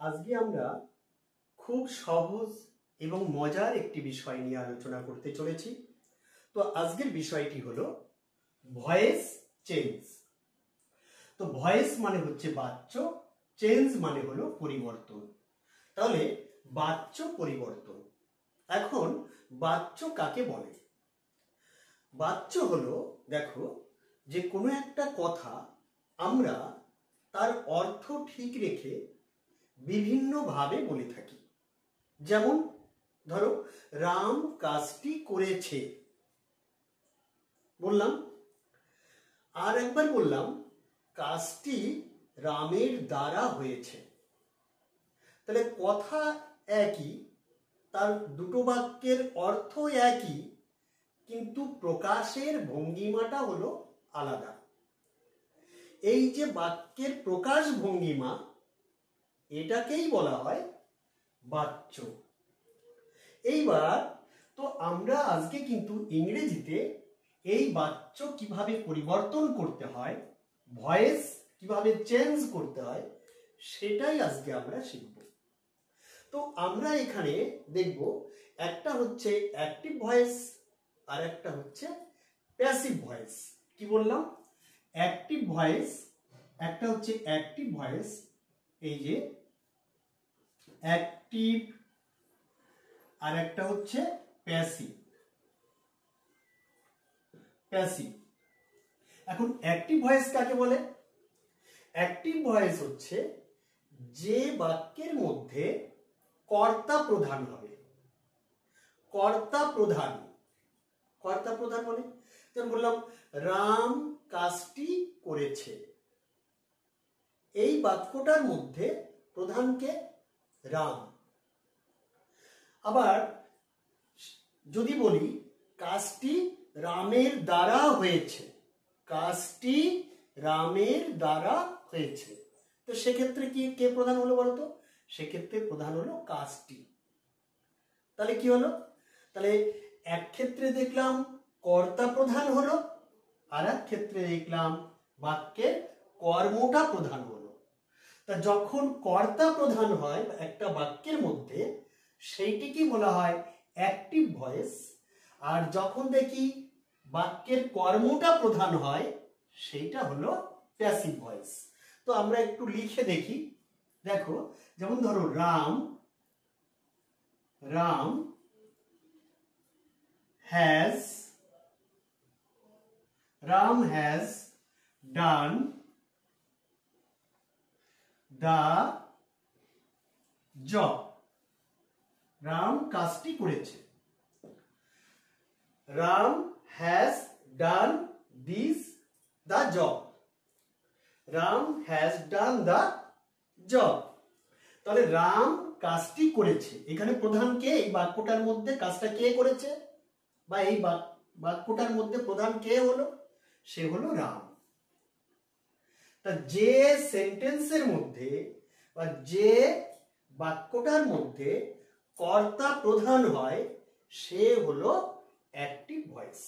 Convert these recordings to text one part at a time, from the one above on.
আজকে আমরা খুব সহজ এবং মজার একটি বিষয় নিয়ে আলোচনা করতে চলেছি। তো আজকের বিষয়টি হলো ভয়েস চেঞ্জ। তো ভয়েস মানে হচ্ছে বাচ্য, চেঞ্জ মানে হলো পরিবর্তন। তাহলে বাচ্য পরিবর্তন। এখন বাচ্য কাকে বলে? বাচ্য হলো, দেখো, যে কোনো একটা কথা আমরা তার অর্থ ঠিক রেখে বিভিন্নভাবে বলে থাকি। যেমন ধরো, রাম কাজটি করেছে বললাম, আর একবার বললাম কাজটি রামের দ্বারা হয়েছে। তাহলে কথা একই, তার দুটো বাক্যের অর্থ একই, কিন্তু প্রকাশের ভঙ্গিমাটা হলো আলাদা। এই যে বাক্যের প্রকাশ ভঙ্গিমা, এটাকেই বলা হয় বাচ্য। এইবার তো আমরা আজকে কিন্তু ইংরেজিতে এই বাচ্য কিভাবে পরিবর্তন করতে হয়, ভয়েস কিভাবে চেঞ্জ করতে হয়, সেটাই আজকে আমরা শিখব। তো আমরা এখানে দেখব, একটা হচ্ছে অ্যাক্টিভ ভয়েস আর একটা হচ্ছে প্যাসিভ ভয়েস। কি বললাম? অ্যাক্টিভ ভয়েস, একটা হচ্ছে অ্যাক্টিভ ভয়েস, এই যে অ্যাক্টিভ, আর একটা হচ্ছে প্যাসিভ। প্যাসিভ। এখন অ্যাক্টিভ ভয়েস কাকে বলে? অ্যাক্টিভ ভয়েস হচ্ছে যে বাক্যের মধ্যে কর্তা প্রধান হবে। কর্তা প্রধান। কর্তা প্রধান মানে, যেমন বললাম রাম কাজটি করেছে। এই বাক্যটার মধ্যে প্রধানকে রাম। আবার যদি বলি কাজটি রামের দ্বারা হয়েছে, কাজটি রামের দ্বারা হয়েছে, তো সেক্ষেত্রে কি কে প্রধান হলো বলতো? সেক্ষেত্রে প্রধান হলো কাজটি। তাহলে কি হলো? তাহলে এক ক্ষেত্রে দেখলাম কর্তা প্রধান হলো, আর এক ক্ষেত্রে দেখলাম বাক্যের কর্মটা প্রধান হলো। তা যখন কর্তা প্রধান হয় একটা বাক্যের মধ্যে, সেইটিকে বলা হয় অ্যাক্টিভ ভয়েস। আর যখন দেখি বাক্যের কর্মটা প্রধান হয়, সেইটা হলো প্যাসিভ ভয়েস। তো আমরা একটু লিখে দেখি। দেখো, যেমন ধরো Ram, Ram has done the job. Ram কাজটি করেছে। Ram has done the job. Ram has done the job. তাহলে রাম কাজটি করেছে, এখানে প্রধান কে? এই বাক্যটার মধ্যে কাজটা কে করেছে, বা এই বাক্যটার মধ্যে প্রধান কে হলো? সে হলো রাম। তা যে সেন্টেন্সের মধ্যে বা যে বাক্যটার মধ্যে কর্তা প্রধান হয়, সে হলো অ্যাক্টিভ ভয়েস।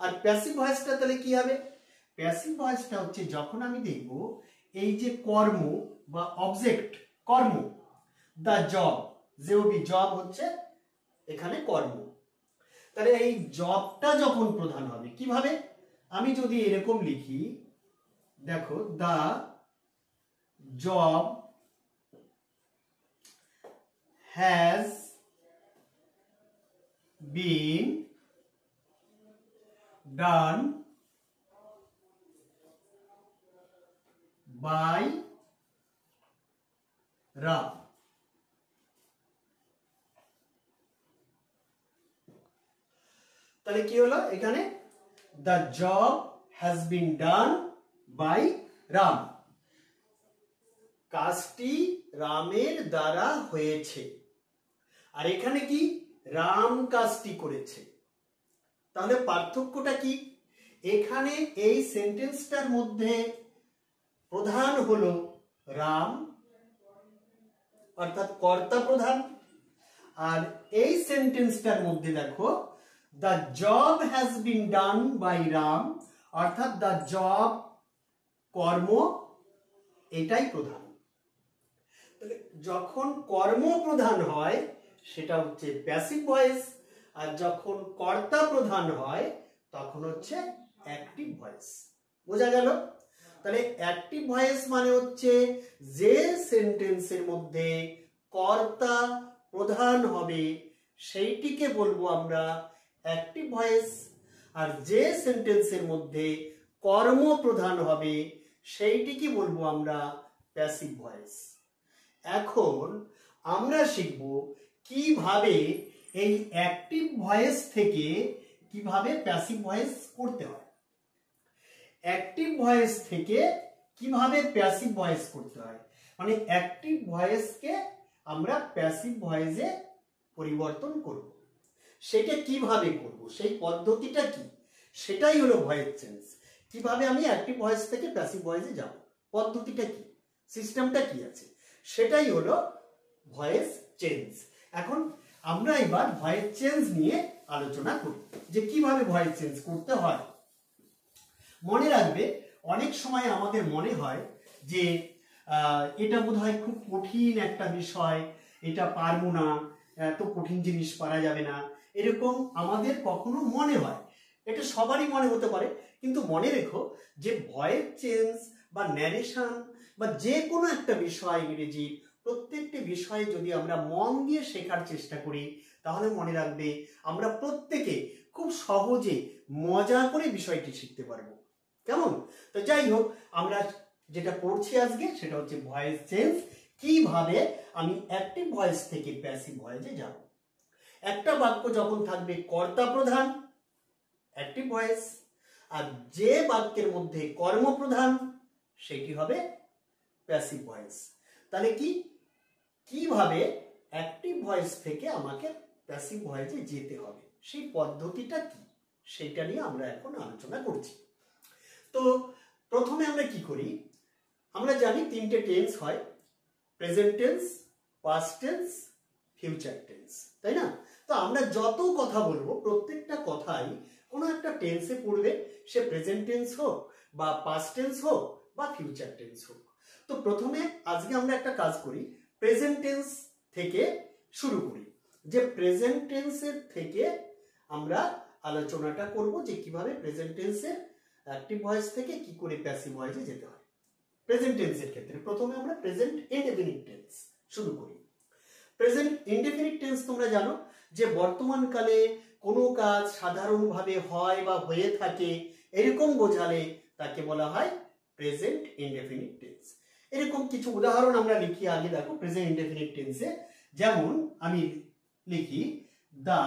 আর প্যাসিভ ভয়েসটা তাহলে কি হবে? প্যাসিভ ভয়েসটা হচ্ছে যখন আমি দেখব এই যে কর্ম বা অবজেক্ট, কর্ম, দা জব, জেওবি, জব হচ্ছে এখানে কর্ম। তাহলে এই জবটা যখন প্রধান হবে, কিভাবে? আমি যদি এরকম লিখি, দেখো, the job has been done by Ram. তাহলে কি হলো এখানে? The job has been done by Ram. কাজটি রামের দ্বারা হয়েছে। আর এখানে কি? রাম কাজটি করেছে। তাহলে পার্থক্যটা কি? এখানে এই সেন্টেন্সটার মধ্যে প্রধান হলো রাম, অর্থাৎ কর্তা প্রধান। আর এই সেন্টেন্সটার মধ্যে দেখো, the job has been done by Ram, অর্থাৎ দ্য জব, কর্ম, এটাই প্রধান। যখন কর্ম প্রধান হয় সেটা হচ্ছে প্যাসিভ ভয়েস, আর যখন কর্তা প্রধান হয় তখন হচ্ছে অ্যাক্টিভ ভয়েস। বোঝা গেল? তাহলে অ্যাক্টিভ ভয়েস মানে হচ্ছে যে সেন্টেন্সের মধ্যে কর্তা প্রধান হবে সেইটিকে বলবো আমরা অ্যাক্টিভ ভয়েস, আর যে সেন্টেন্সের মধ্যে কর্ম প্রধান হবে সেইটিকে বলবো আমরা প্যাসিভ ভয়েস। এখন আমরা শিখব কিভাবে এই অ্যাক্টিভ ভয়েস থেকে কিভাবে প্যাসিভ ভয়েস করতে হয়। অ্যাক্টিভ ভয়েস থেকে কিভাবে প্যাসিভ ভয়েস করতে হয়, মানে অ্যাক্টিভ ভয়েসকে আমরা প্যাসিভ ভয়েসে পরিবর্তন করব। সেটা কিভাবে করব, সেই পদ্ধতিটা কি, সেটাই হলো ভয়েস চেঞ্জ। কিভাবে আমি অ্যাক্টিভ ভয়েস থেকে প্যাসিভ ভয়েসে যাব, পদ্ধতিটা কি, সিস্টেমটা কি আছে, সেটাই হলো ভয়েস চেঞ্জ। এখন আমরা এবার ভয়েস চেঞ্জ নিয়ে আলোচনা করি যে কিভাবে ভয়েস চেঞ্জ করতে হয়। মনে রাখবে, অনেক সময় আমাদের মনে হয় যে এটা বোধহয় খুব কঠিন একটা বিষয়, এটা পারবো না, এত কঠিন জিনিস পারা যাবে না, এরকম আমাদের কখনো মনে হয়। এটা সবারই মনে হতে পারে, কিন্তু মনে রেখো যে ভয়েস চেঞ্জ বা ন্যারেশন বা যে কোনো একটা বিষয়, ইংরেজি প্রত্যেকটি বিষয়ে যদি আমরা মন দিয়ে শেখার চেষ্টা করি তাহলে মনে রাখবে আমরা প্রত্যেকে খুব সহজে মজা করে বিষয়টি শিখতে পারবো। কেমন? তো যাই হোক, আমরা যেটা পড়ছি আজকে সেটা হচ্ছে ভয়েস চেঞ্জ, কিভাবে আমি অ্যাক্টিভ ভয়েস থেকে প্যাসিভ ভয়েসে যাব। একটা বাক্য যখন থাকবে কর্তা প্রধান অ্যাক্টিভ ভয়েস, আর যে বাক্যের মধ্যে কর্ম প্রধান সেটি হবে প্যাসিভ ভয়েস। তাহলে কিভাবে অ্যাক্টিভ ভয়েস থেকে আমাকে প্যাসিভ ভয়েসে যেতে হবে, সেই পদ্ধতিটা কি, সেটা নিয়ে আমরা এখন আলোচনা করছি। তো প্রথমে আমরা কি করি, আমরা জানি তিনটে টেন্স হয়, present tense, past tense, future tense, তাই না? তো আমরা যত কথা বলবো প্রত্যেকটা কথাই কোনো একটা টেন্সে পড়বে, সে প্রেজেন্ট টেন্স হোক বা পাস্ট টেন্স হোক বা ফিউচার টেন্স হোক। তো প্রথমে আজকে আমরা একটা কাজ করি, প্রেজেন্ট টেন্স থেকে শুরু করি, যে প্রেজেন্ট টেন্সের থেকে আমরা আলোচনাটা করব যে কিভাবে প্রেজেন্ট টেন্সের অ্যাক্টিভ ভয়েস থেকে কি করে প্যাসিভ ভয়েসে যেতে হয়। প্রেজেন্ট টেন্সের ক্ষেত্রে প্রথমে আমরা প্রেজেন্ট ইনডেফিনিট টেন্স শুরু করি। প্রেজেন্ট ইনডেফিনিট টেন্স তোমরা জানো যে বর্তমান কালে কোনো কাজ সাধারণভাবে হয় বা হয়ে থাকে এরকম বোঝালে তাকে বলা হয় প্রেজেন্ট ইনডেফিনিট টেন্স। এরকম কিছু উদাহরণ আমরা লিখি আগে, দেখো প্রেজেন্ট ইনডেফিনিট টেন্সে। যেমন আমি লিখি the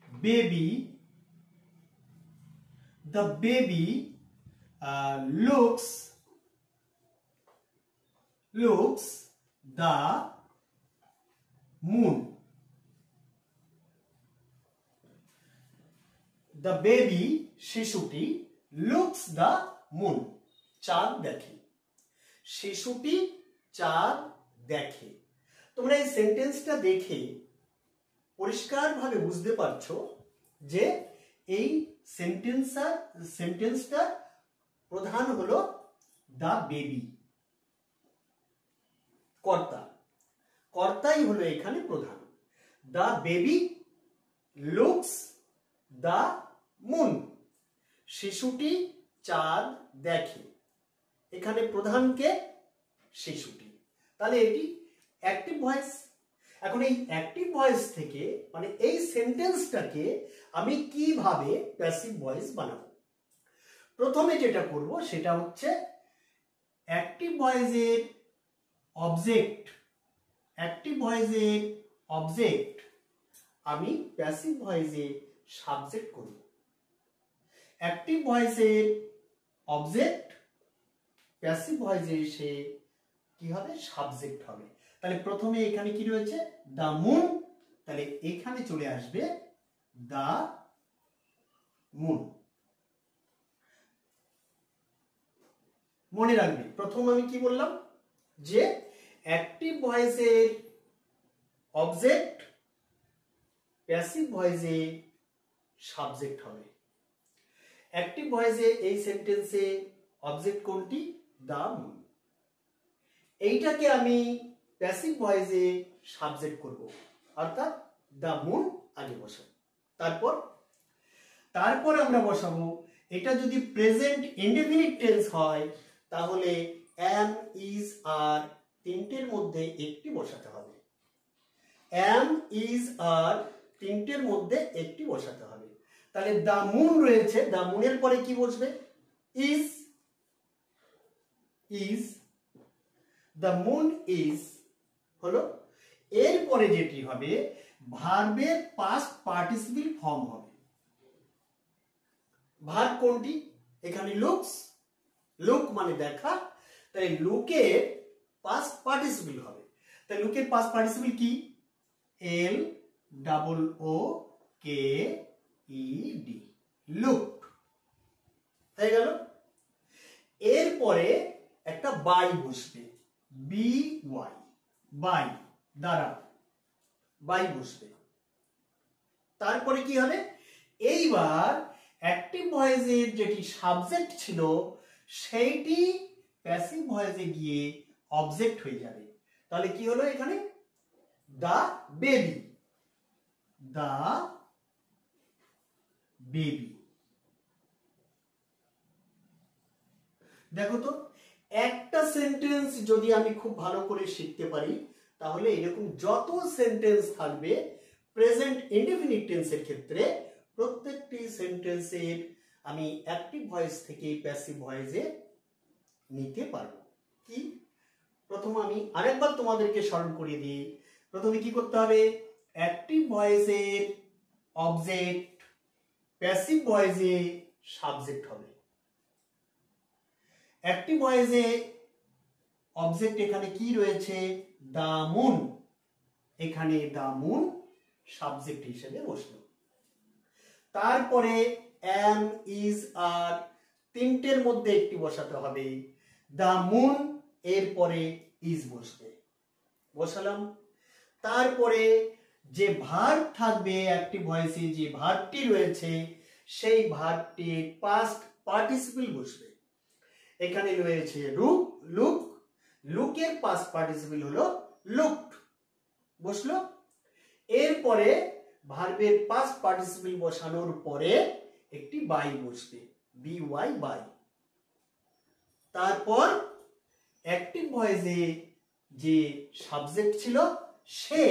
baby looks the moon. The baby, শিশুটি, looks the moon, চাঁদ দেখে। শিশুটি চাঁদ দেখে। তোমরা এই সেন্টেন্সটা দেখে পরিষ্কারভাবে বুঝতে পারছো যে এই সেন্টেন্সটা প্রধান হলো দা বেবি, কর্তাই হলো এখানে প্রধান। The baby looks the moon, শিশুটি চাঁদ দেখে। এখানে প্রধানকে শিশুটি, তাহলে এটি অ্যাক্টিভ ভয়েস। এখন এই অ্যাক্টিভ ভয়েস থেকে মানে এই সেন্টেন্সটাকে আমি কিভাবে প্যাসিভ ভয়েস বানাবো, প্রথমে যেটা করব সেটা হচ্ছে অ্যাক্টিভ ভয়েসের অবজেক্ট আমি প্যাসিভ ভয়েসে সাবজেক্ট করব। অ্যাক্টিভ ভয়েসের অবজেক্ট প্যাসিভ ভয়েসে এসে কি হবে, সাবজেক্ট হবে। তাহলে প্রথমে এখানে কি রয়েছে, দা মুন, তাহলে এখানে চলে আসবে দা মুন। মনে রাখবে প্রথম আমি কি বললাম, যে অ্যাক্টিভ ভয়েসের অবজেক্ট প্যাসিভ ভয়েসে সাবজেক্ট হবে। অ্যাক্টিভ ভয়েসে এই সেন্টেন্সে অবজেক্ট কোনটি, দা মুন। এইটাকে আমি প্যাসিভ ভয়েসে সাবজেক্ট করব, অর্থাৎ দ্য মুন আগে বসাবো। তারপর আমরা বসাবো, এটা যদি প্রেজেন্ট ইনডেফিনিট টেন্স হয় তাহলে am, is, are তিনটের মধ্যে একটি বসাতে হবে। am, is, are তিনটের মধ্যে একটি বসাতে হবে। তাহলে দ্য মুন রয়েছে, দ্য মুনের পরে কি বসবে? is, দ্য মুন ইজ হলো। এরপরে যেটি হবে ভার্বের পাস্ট পার্টিসিপল ফর্ম হবে। ভার্ব কোনটি? এখানে লুকস, লুক মানে দেখা, তাই লুকের পাস্ট পার্টিসিপল হবে। তাই লুকের পাস্ট পার্টিসিপল কি? এল ডাবল ও কে ই ডি, লুক হয়ে গেল। এরপরে একটা বাই বসবে, বি ওয়াই, বাই, দ্বারা, বাই বসবে। তারপরে কি হবে? এইবার অ্যাক্টিভ ভয়েসের যেটি সাবজেক্ট ছিল সেইটি প্যাসিভ ভয়েসে গিয়ে অবজেক্ট হয়ে যাবে। তাহলে কি হলো এখানে? The baby, the baby. দেখো তো, একটা সেন্টেন্স যদি আমি খুব ভালো করে শিখতে পারি তাহলে এরকম যত সেন্টেন্স থাকবে প্রেজেন্ট ইনডেফিনিট টেন্সের ক্ষেত্রে প্রত্যেকটি সেন্টেন্সের আমি অ্যাক্টিভ ভয়েস থেকে প্যাসিভ ভয়েসে নিতে পারবো। কি? প্রথম আমি আরেকবার তোমাদেরকে স্মরণ করিয়ে দিই। প্রথমে কি করতে হবে? অ্যাক্টিভ ভয়েসের অবজেক্ট প্যাসিভ ভয়েসে সাবজেক্ট হবে। অ্যাক্টিভ ভয়েসে অবজেক্ট এখানে কি রয়েছে? দা মুন, এখানে দা মুন সাবজেক্ট হিসেবে বসলো। তারপরে am, is, are তিনটের মধ্যে একটি বসাতে হবে। দা মুন এরপরে ইজ বসবে, বসালাম। তারপরে যে ভার্ব থাকবে অ্যাক্টিভ ভয়েসে, যে ভার্বটি রয়েছে সেই ভার্বটির পাস্ট পার্টিসিপল বসবে। এখানে রয়েছে লুক, লুক, লুকের পাস্ট পার্টিসিপল হলো লুকড, বসলো। এরপরে ভার্বের পাস্ট পার্টিসিপল বসানোর পরে একটি বাই বসবে, বি ওয়াই, বাই। তারপর অ্যাক্টিভ ভয়েসে যে সাবজেক্ট ছিল সে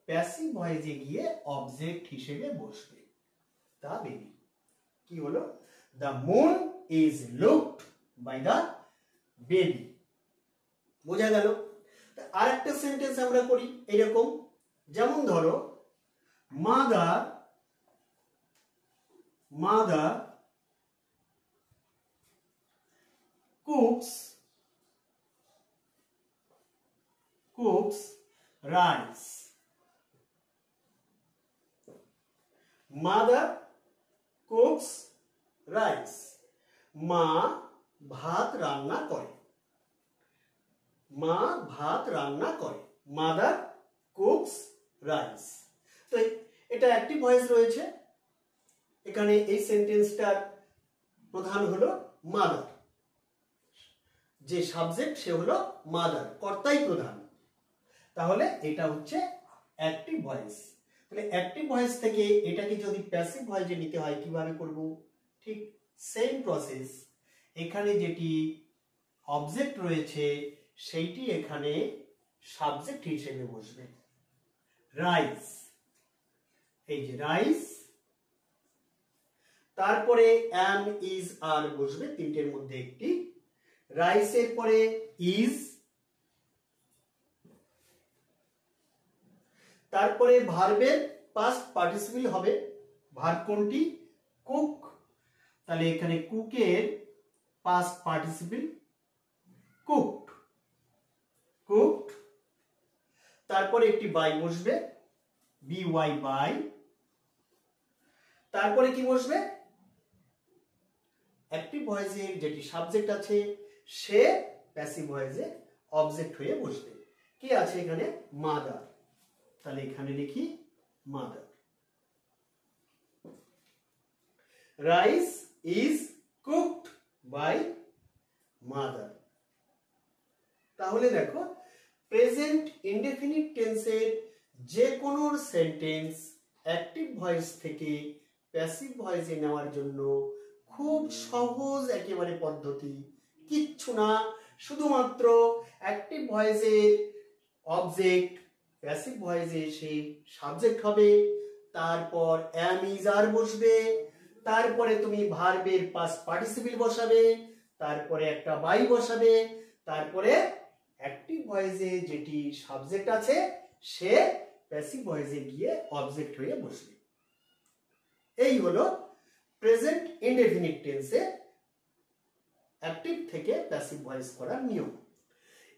প্যাসিভ ভয়েসে গিয়ে অবজেক্ট হিসেবে বসবে, দা বেবি। কি হলো? The moon is looked by the baby. বোঝা গেল? আরেকটা সেন্টেন্স আমরা করি এরকম, যেমন ধরো mother, mother cooks rice, mother cooks rice, মা ভাত রান্না করে, মা ভাত রান্না করে, মাদার কুকস রাইস। তো এটা অ্যাক্টিভ ভয়েস রয়েছে। এখানে এই সেন্টেন্সটার প্রধান হলো মাদার, যে সাবজেক্ট সে হলো মাদার, কর্তাই প্রধান। তাহলে এটা হচ্ছে অ্যাক্টিভ ভয়েস। তাহলে অ্যাক্টিভ ভয়েস থেকে এটাকে যদি প্যাসিভ ভয়েসে নিতে হয় কিভাবে করব? ঠিক সেম প্রসেস। এখানে যেটি অবজেক্ট রয়েছে সেইটি এখানে সাবজেক্ট হিসেবে বসবে, রাইস, এই যে রাইস। তারপরে am, is, are বসবে, তিনটের মধ্যে একটি। রাইসের পরে ইজ, তারপরে ভার্বের পাস্ট পার্টিসিপল হবে। ভার্ব কোনটি? কুক। তাহলে এখানে কুকের পাস্ট পার্টিসিপল কুকড, কুকড। তারপরে একটি বাই বসবে, বি ওয়াই, বাই। তারপরে কি বসবে? অ্যাক্টিভ ভয়েসে যেটি সাবজেক্ট আছে সে প্যাসিভ ভয়েসে অবজেক্ট হয়ে বসবে। কি আছে এখানে? মাদার। তাহলে এখানে লিখি mother. Rice is cooked by mother. তাহলে দেখো প্রেজেন্ট ইনডেফিনিট টেন্সের যে কোনো সেন্টেন্স অ্যাক্টিভ ভয়েস থেকে প্যাসিভ ভয়েসে নেওয়ার জন্য খুব সহজ একেবারে পদ্ধতি, কিচ্ছু না, শুধুমাত্র অ্যাক্টিভ ভয়েসে অবজেক্ট, প্যাসিভ ভয়েসে এসে সাবজেক্ট হবে, তারপর am is are বসবে, তারপরে তুমি ভার্বের পাস্ট পার্টিসিপল বসাবে, তারপরে একটা বাই বসাবে, তারপরে অ্যাক্টিভ ভয়েসে যেটি সাবজেক্ট আছে সে প্যাসিভ ভয়েসে গিয়ে অবজেক্ট হয়ে বসবে। এই হলো প্রেজেন্ট ইনডেফিনিট টেন্সে অ্যাক্টিভ থেকে প্যাসিভ ভয়েস করার নিয়ম।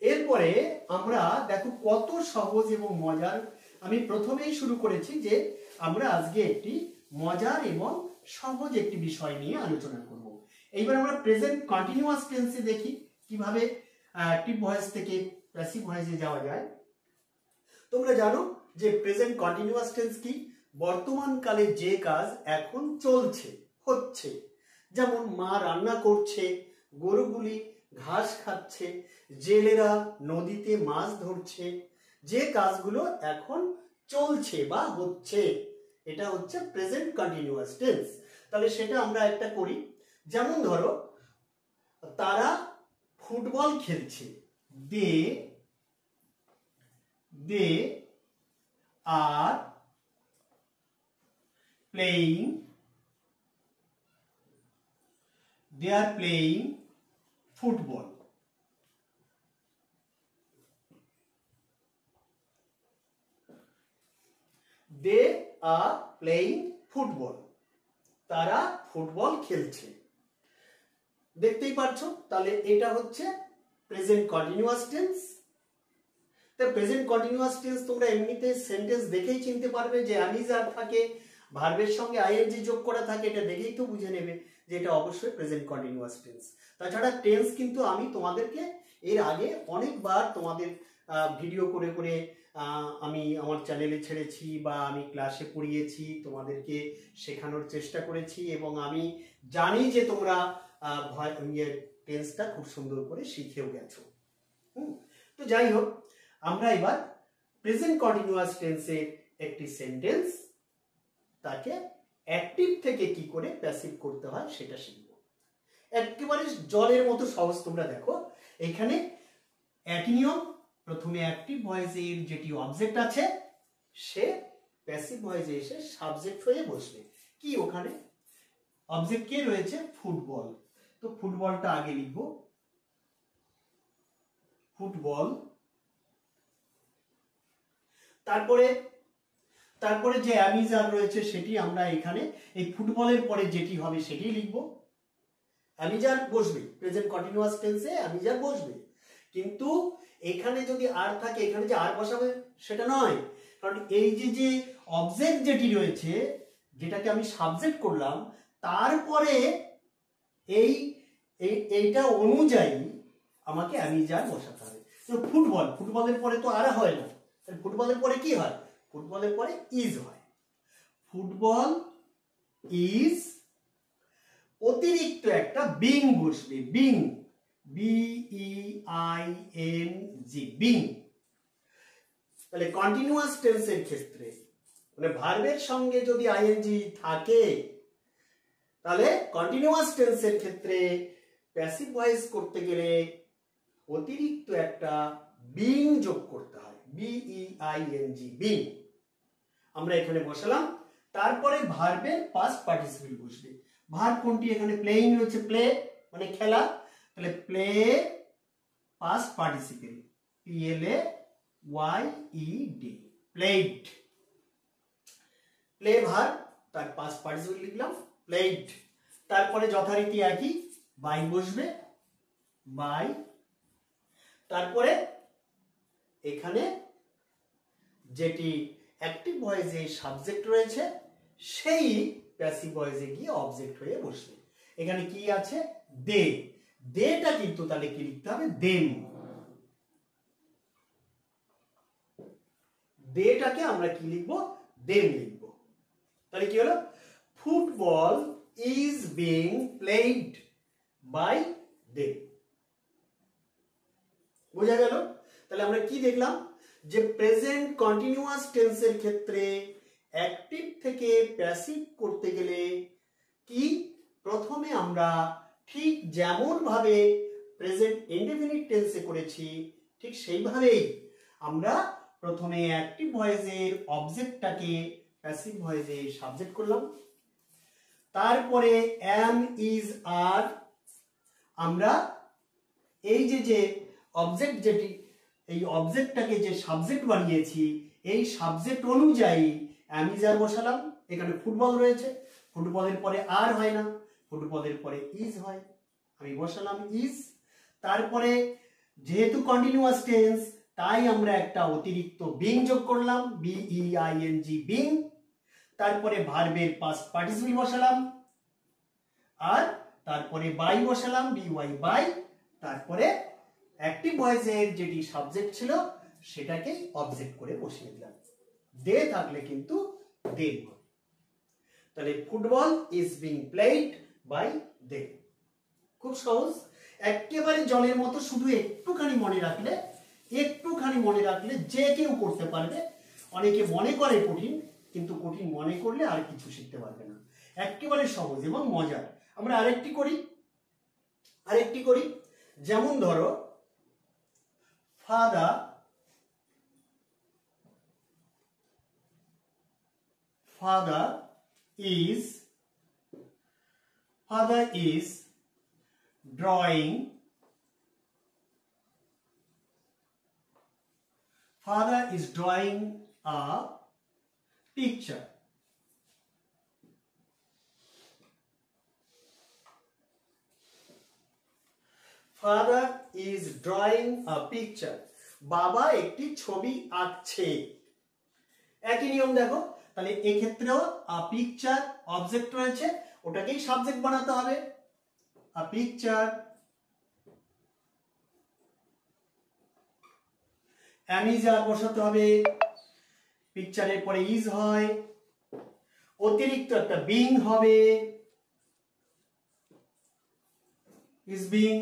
এরপরে আমরা দেখো কত সহজ এবং মজার, আমি প্রথমেই শুরু করেছি যে আমরা আজকে একটি মজার এবং সহজ একটি বিষয় নিয়ে আলোচনা করব। এইবার আমরা প্রেজেন্ট কন্টিনিউয়াস টেন্সে দেখি কিভাবে অ্যাক্টিভ ভয়েস থেকে প্যাসিভ ভয়েসে যাওয়া যায়। তোমরা জানো যে প্রেজেন্ট কন্টিনিউয়াস টেন্স কি? বর্তমান কালে যে কাজ এখন চলছে, হচ্ছে, যেমন মা রান্না করছে, গরুগুলি ঘাস খাচ্ছে, জেলেরা নদীতে মাছ ধরছে, যে কাজগুলো এখন চলছে বা হচ্ছে, এটা হচ্ছে প্রেজেন্ট কন্টিনিউয়াস টেন্স। তাহলে সেটা আমরা একটা করি, যেমন ধরো তারা ফুটবল খেলছে, they are playing, they are playing football. They are playing football. তারা ফুটবল খেলছে। দেখতেই পাচ্ছো, তাহলে এটা হচ্ছে প্রেজেন্ট কন্টিনিউয়াস টেন্স। তো প্রেজেন্ট কন্টিনিউয়াস টেন্স তোমরা এমনিতে সেন্টেন্স দেখেই চিনতে পারবে যে am is are থাকে, ভার্বের সঙ্গে আইএনজি যোগ করা থাকে, এটা দেখেই তো বুঝে নেবে যে এটা অবশ্যই প্রেজেন্ট কন্টিনিউয়াস টেন্স। তাছাড়া টেন্স কিন্তু আমি তোমাদেরকে এর আগে অনেকবার তোমাদের ভিডিও করে করে আমি আমার চ্যানেলে ছেড়েছি বা আমি ক্লাসে পড়িয়েছি, তোমাদেরকে শেখানোর চেষ্টা করেছি এবং আমি জানি যে তোমরা টেন্সটা খুব সুন্দর করে শিখেও গেছো। তো যাই হোক, আমরা এবার প্রেজেন্ট কন্টিনিউয়াস টেন্সের একটি সেন্টেন্স তাকে অ্যাক্টিভ থেকে কি করে প্যাসিভ করতে হয় সেটা শিখব। একেবারে জলের মতো সহজ। তোমরা দেখো এখানে একই নিয়ম, প্রথমে অ্যাক্টিভ ভয়েসের যেটি অবজেক্ট আছে সে প্যাসিভ ভয়েসে এসে সাবজেক্ট হয়ে বসবে। কি ওখানে অবজেক্ট কে রয়েছে? ফুটবল। তো ফুটবলটা আগে লিখব, ফুটবল। তারপরে যে am is are রয়েছে সেটি আমরা এখানে এই ফুটবলের পরে যেটি হবে সেটি লিখব। am is are বসবে, প্রেজেন্ট কন্টিনিউয়াস টেন্সে am is are বসবে, কিন্তু এখানে যদি আর থাকে, এখানে যে আর বসাবে সেটা নয়, কারণ এই যে অবজেক্ট যেটি রয়েছে, যেটাকে আমি সাবজেক্ট করলাম, তারপরে এইটা অনুযায়ী আমাকে am is are বসাতে হবে। তো ফুটবলের পরে তো আর হয় না, ফুটবলের পরে কি হয়? ফুটবলের পরে ইজ হয়। ফুটবল ইজ, অতিরিক্ত একটা বিং বসবে, বিং, BEING, বিং। তাহলে কন্টিনিউয়াস টেন্সের ক্ষেত্রে মানে ভার্বের সঙ্গে যদি আইএনজি থাকে, তাহলে কন্টিনিউয়াস টেন্সের ক্ষেত্রে প্যাসিভ ভয়েস করতে গেলে অতিরিক্ত একটা বিং যোগ করতে হয়, BEING, বিং। আমরা এখানে বসালাম, তারপরে ভার্বের পাস্ট পার্টিসিপল বসবে। ভার্ব কোনটি? এখানে প্লেইং রয়েছে, প্লে মানে খেলা, তাহলে play past participle PLAYED, played. Play verb, তার পাস্ট পার্টিসিপল লিখলাম প্লেড। তারপরে যথারীতি একই বাই বসবে, বাই। তারপরে এখানে যেটি অ্যাক্টিভ ভয়েসে সাবজেক্ট রয়েছে সেই প্যাসিভ ভয়েসে গিয়ে অবজেক্ট হয়ে বসবে। এখানে কি আছে? দে। দেটা কিন্তু তাহলে কি লিখতে হবে? দেম। দেটাকে আমরা কি লিখবো? দেম লিখবো। তাহলে কি হলো? Football is being played by them. বোঝা গেল? তাহলে আমরা কি দেখলাম যে প্রেজেন্ট কন্টিনিউয়াস টেন্সের ক্ষেত্রে অ্যাক্টিভ থেকে প্যাসিভ করতে গেলে কি প্রথমে আমরা ঠিক যেমন ভাবে প্রেজেন্ট ইনডেফিনিট টেন্সে করেছি ঠিক সেইভাবেই আমরা প্রথমে অ্যাক্টিভ ভয়েসের অবজেক্টটাকে প্যাসিভ ভয়েসে সাবজেক্ট করলাম, তারপরে am is are আমরা এই যে অবজেক্ট যেটি এই অবজেক্টটাকে যে সাবজেক্ট বানিয়েছি এই সাবজেক্ট অনুযায়ী am is are বসালাম। এখানে ফুটবল রয়েছে, ফুটবলের পরে আর হয় না, ফুটবলের পরে ইজ হয়, আমি বসালাম ইজ। তারপরে যেহেতু কন্টিনিউয়াস টেন্স তাই আমরা একটা অতিরিক্ত বিং যোগ করলাম, BEING বিং। তারপরে ভার্বের পাস্ট পার্টিসিপল বসালাম আর তারপরে বাই বসালাম, BY বাই। তারপরে অ্যাক্টিভ ভয়েসের যেটি সাবজেক্ট ছিল সেটাকে অবজেক্ট করে বসিয়ে দিলাম। দে থাকলে কিন্তু দে হবে। তাহলে football is being played by they. খুব সহজ, একেবারে জলের মতো, শুধু একটুখানি মনে রাখলে যে কেউ করতে পারবে। অনেকে মনে করে কঠিন, কিন্তু কঠিন মনে করলে আর কিছু শিখতে পারবে না। একেবারে সহজ এবং মজার। আমরা আরেকটি করি, যেমন ধরো father is drawing a picture. Father is drawing a picture. বাবা একটি ছবি আঁকছে। একই নিয়ম দেখো, তাহলে এই ক্ষেত্রেও a picture অবজেক্ট রয়েছে, ওটাকেই সাবজেক্ট বানাতে হবে। a picture, am is are বসাতে হবে, পিকচারের পরে ইজ হয়, অতিরিক্ত একটা বিং হবে, ইজ বিং।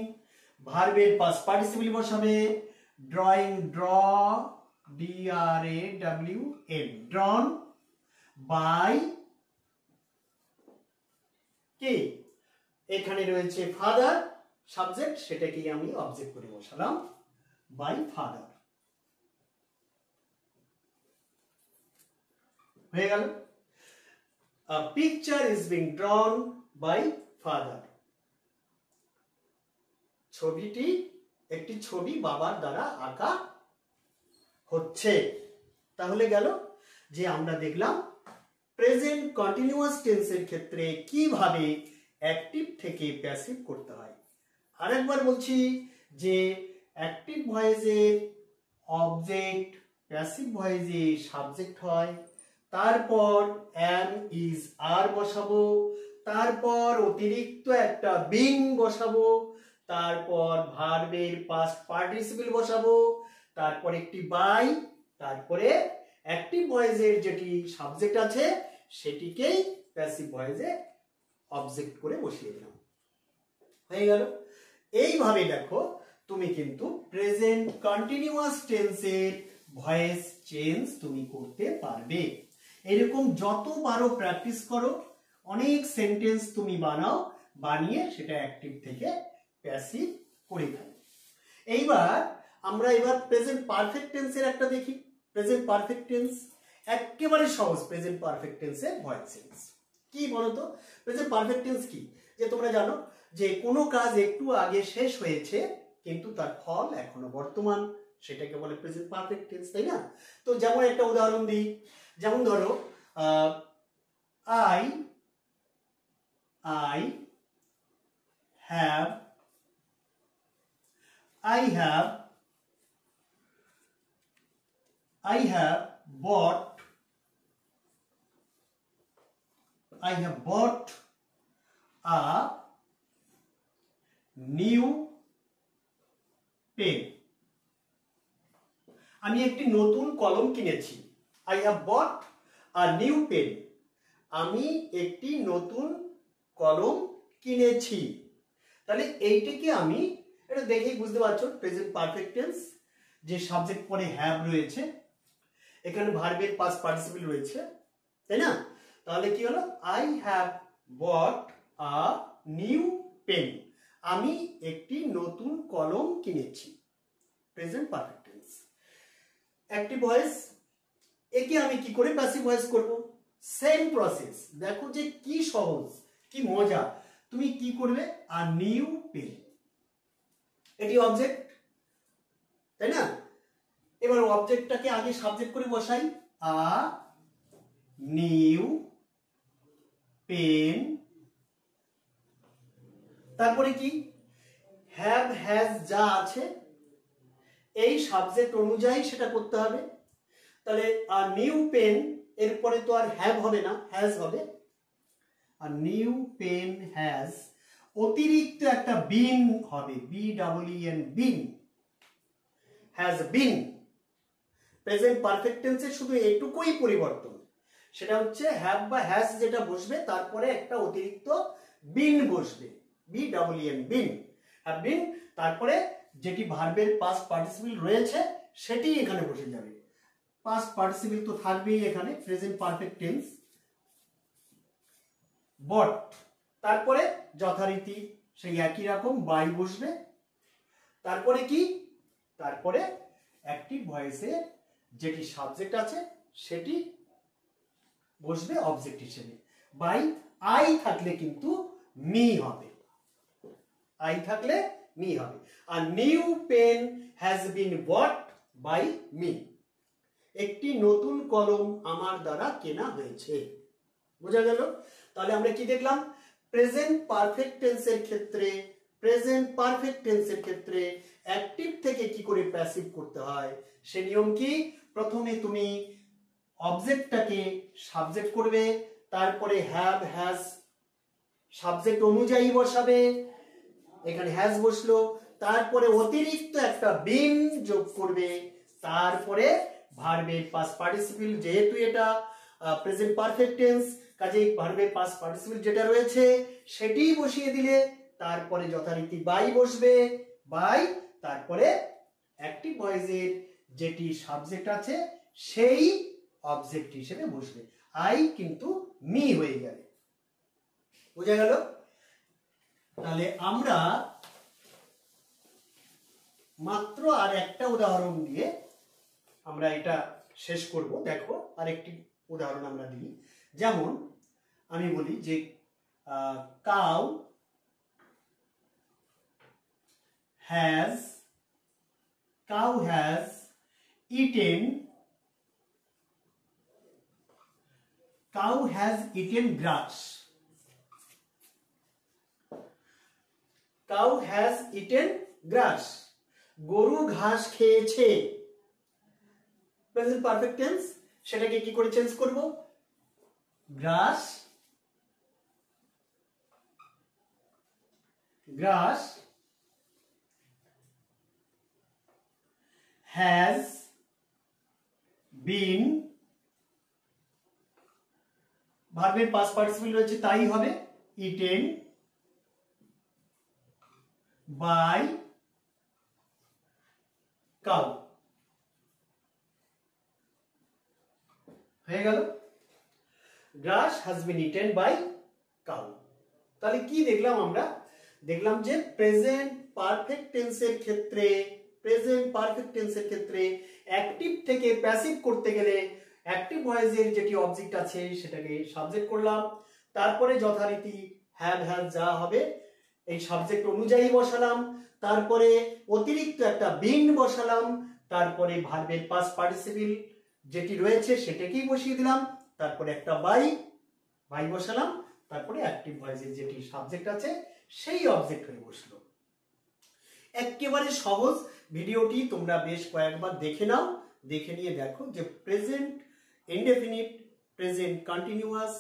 ভার্বের পাস্ট পার্টিসিপল বসাবে, drawing draw DRAWN drawn by কে, এখানে রয়েছে ফাদার সাবজেক্ট, সেটাকেই আমি অবজেক্ট করে বসালাম বাই ফাদার। হয়ে গেল। A picture is being drawn by father. একটি ছবি বাবার দ্বারা আঁকা হচ্ছে। তাহলে গেল যে আমরা দেখলাম প্রেজেন্ট কন্টিনিউয়াস টেন্সের ক্ষেত্রে কিভাবে অ্যাক্টিভ থেকে প্যাসিভ করতে হয়। আরেকবার বলছি যে অ্যাক্টিভ ভয়েসের অবজেক্ট প্যাসিভ ভয়েসে সাবজেক্ট হয়, তারপর am is are বসাবো, তারপর অতিরিক্ত একটা বিং বসাবো, তারপর ভার্বের পাস্ট পার্টিসিপল বসাবো, তারপর একটি বাই, তারপরে অ্যাক্টিভ ভয়েসের যেটি সাবজেক্ট আছে সেটিকেই প্যাসিভ ভয়েসে অবজেক্ট করে বসিয়ে দিলাম। হয়ে গেল। এইভাবে দেখো তুমি কিন্তু প্রেজেন্ট কন্টিনিউয়াস টেন্সের ভয়েস চেঞ্জ তুমি করতে পারবে। এরকম যত পারো প্র্যাকটিস করো, অনেক সেন্টেন্স তুমি বানাও, বানিয়ে সেটা অ্যাক্টিভ থেকে প্যাসিভ করে ফেলো। এইবার আমরা প্রেজেন্ট পারফেক্ট টেন্সের একটা দেখি। প্রেজেন্ট পারফেক্ট টেন্স একেবারে সহজ। প্রেজেন্ট পারফেক্ট টেন্সের ভয়েস চেঞ্জ কি বলতো? প্রেজেন্ট পারফেক্ট টেন্স কি, যে তোমরা জানো যে কোনো কাজ একটু আগে শেষ হয়েছে কিন্তু তার ফল এখনো বর্তমান, সেটাকে বলে প্রেজেন্ট পারফেক্ট টেন্স, তাই না? তো যেমন একটা উদাহরণ দিই, যেমন ধরো I have bought a new pen. আমি একটি নতুন কলম কিনেছি। I have bought a new pen. আমি একটি নতুন কলম কিনেছি। তাহলে এইটাকে আমি এটা দেখেই বুঝতে পারছো প্রেজেন্ট পারফেক্ট টেন্স, যে সাবজেক্ট পরে হ্যাভ রয়েছে, এখানে ভার্বের পাস্ট পার্টিসিপল রয়েছে, তাই না? তাহলে কি হলো, I have bought a new pen, আমি একটি নতুন কলম কিনেছি, present perfect tense. Active voice, একে আমি কি করে প্যাসিভ ভয়েস করব? Same process. দেখো যে কি সহজ, কি মজা। তুমি কি করবে, আ নিউ পেন, এটি অবজেক্ট, তাই না? এবার অবজেক্টটাকে আগে সাবজেক্ট করে বসাই, আ নিউ পেন, তারপরে কি হ্যাভ হ্যাজ যা আছে এই সাবজেক্ট অনুযায়ী সেটা করতে হবে। তাহলে আ নিউ পেন, এরপরে তো আর হ্যাভ হবে না, হ্যাজ হবে। আ নিউ পেন হ্যাজ, অতিরিক্ত একটা বিন হবে, BEEN, been, has been. Present perfect টেন্সে শুধু এটুকুই পরিবর্তন, সেটা হচ্ছে হ্যাভ বা হ্যাজ যেটা বসবে তারপরে একটা অতিরিক্ত বিন বসবে, BEEN, বিন, হ্যাভ বিন। তারপরে যেটি ভার্বের পাস্ট পার্টিসিপল রয়েছে সেটি এখানে বসে যাবে। পাস্ট পার্টিসিপল তো থাকবেই এখানে, প্রেজেন্ট পারফেক্ট টেন্স, বট, তারপরে যথারীতি সেই একই রকম বাই বসবে। তারপরে কি, তারপরে অ্যাক্টিভ ভয়েসে যেটি সাবজেক্ট আছে সেটি বসবে অবজেক্ট হিসেবে। বাই, আই থাকলে কিন্তু মি হবে, আই থাকলে মি হবে। আর new pen has been bought by me, একটি নতুন কলম আমার দ্বারা কেনা হয়েছে। বোঝা গেল? তাহলে আমরা কি দেখলাম, প্রেজেন্ট পারফেক্ট টেন্সের ক্ষেত্রে, প্রেজেন্ট পারফেক্ট টেন্সের ক্ষেত্রে অ্যাক্টিভ থেকে কি করে প্যাসিভ করতে হয় সে নিয়ম কি। প্রথমে তুমি অবজেক্টটাকে সাবজেক্ট করবে, তারপরে হ্যাভ হ্যাজ সাবজেক্ট অনুযায়ী বসাবে, এখানে হ্যাজ বসলো, তারপরে অতিরিক্ত একটা বিন যোগ করবে, তারপরে ভার্বের পাস্ট পার্টিসিপল, যেহেতু এটা প্রেজেন্ট পারফেক্ট টেন্স কাজেই ভার্বের পাস্ট পার্টিসিপল যেটা রয়েছে সেটিই বসিয়ে দিলে, তারপরে যথারীতি বাই বসবে, বাই, তারপরে অ্যাক্টিভ ভয়েসের যেটি সাবজেক্ট আছে সেই অবজেক্ট হিসেবে বসবে, আই কিন্তু মি হয়ে যাবে। বোঝা গেল? তাহলে আমরা মাত্র আর একটা উদাহরণ দিয়ে আমরা এটা শেষ করব। দেখো আরেকটি উদাহরণ আমরা দিই, যেমন আমি বলি যে cow has eaten grass. Cow has eaten grass. গরু ঘাস খেয়েছে। প্রেজেন্ট পারফেক্ট টেন্স, সেটাকে কি করে চেঞ্জ করব, grass has been, ভার্বের পাস্ট পার্টিসিপল রয়েছে তাই হবে, eaten by cow, হয়ে গেল, grass has been eaten by cow। তাহলে কি দেখলাম আমরা, দেখলাম যে প্রেজেন্ট পারফেক্ট টেন্সের ক্ষেত্রে, প্রেজেন্ট পারফেক্ট টেন্সের ক্ষেত্রে অ্যাক্টিভ থেকে প্যাসিভ করতে গেলে অ্যাক্টিভ ভয়েসের যেটি অবজেক্ট আছে সেটাকে সাবজেক্ট করলাম, তারপরে যথারীতি হ্যাভ হ্যাজ যা হবে এই সাবজেক্ট অনুযায়ী বসালাম, তারপরে অতিরিক্ত একটা বিন বসালাম, তারপরে ভার্বের পাস্ট পার্টিসিপল যেটি রয়েছে সেটাকেই বসিয়ে দিলাম, তারপরে একটা বাই বসালাম, তারপরে অ্যাক্টিভ ভয়েসের যেটি সাবজেক্ট আছে সেই অবজেক্ট হয়ে বসলো। একেবারে সহজ, ভিডিওটি তোমরা বেশ কয়েকবার দেখে নাও, দেখে নিয়ে দেখো যে present indefinite, present continuous,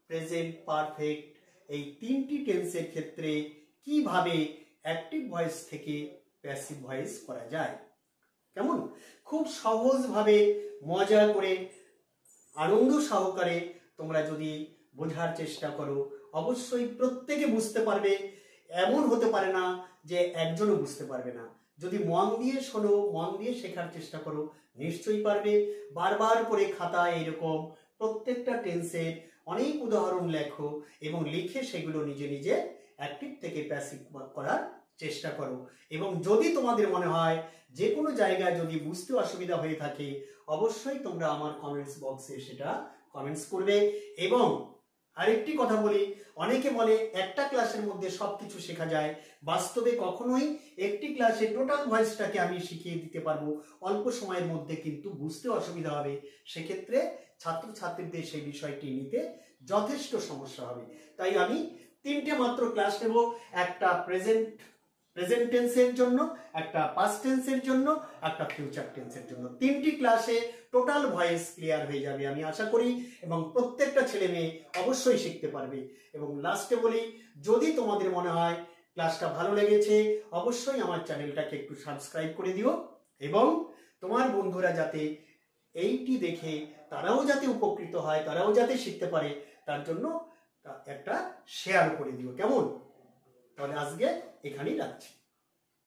present perfect এই তিনটি টেন্সের ক্ষেত্রে কিভাবে অ্যাক্টিভ ভয়েস থেকে প্যাসিভ ভয়েস করা যায়। কেমন খুব সহজভাবে মজা করে আনন্দ সহকারে তোমরা যদি বোঝার চেষ্টা করো অবশ্যই প্রত্যেকে বুঝতে পারবে এমন হতে পারে না যে একজনও বুঝতে পারবে না। যদি মন দিয়ে শোনো, মন দিয়ে শেখার চেষ্টা করো, নিশ্চয়ই পারবে। বারবার করে খাতায় এরকম প্রত্যেকটা টেন্সের অনেক উদাহরণ লেখো এবং লিখে সেগুলো নিজে নিজে অ্যাক্টিভ থেকে প্যাসিভ করার চেষ্টা করো। এবং যদি তোমাদের মনে হয় যে কোনো জায়গায় যদি বুঝতে অসুবিধা হয়ে থাকে, অবশ্যই তোমরা আমার কমেন্টস বক্সে সেটা কমেন্টস করবে। এবং আরেকটি কথা বলি, অনেকে বলে একটা ক্লাসের মধ্যে সবকিছু শেখা যায়। বাস্তবে কখনোই একটি ক্লাসে টোটাল ভয়েসটাকে আমি শিখিয়ে দিতে পারবো অল্প সময়ের মধ্যে, কিন্তু বুঝতে অসুবিধা হবে। সেক্ষেত্রে ছাত্রছাত্রীদের সেই বিষয়টি নিতে যথেষ্ট সমস্যা হবে। তাই আমি 3টে মাত্র ক্লাস নেব, একটা প্রেজেন্ট টেন্সের জন্য, একটা পাস্ট টেন্সের জন্য, একটা ফিউচার টেন্সের জন্য। 3টি ক্লাসে টোটাল ভয়েস ক্লিয়ার হয়ে যাবে আমি আশা করি, এবং প্রত্যেকটা ছেলে মেয়ে অবশ্যই শিখতে পারবে। এবং লাস্টে বলি, যদি তোমাদের মনে হয় ক্লাসটা ভালো লেগেছে, অবশ্যই আমার চ্যানেলটাকে একটু সাবস্ক্রাইব করে দিও, এবং তোমার বন্ধুরা যাতে এইটি দেখে তারাও যাতে উপকৃত হয়, তারাও যাতে শিখতে পারে, তার জন্য একটা শেয়ার করে দিও। কেমন? তাহলে আজকে এখানেই রাখছি।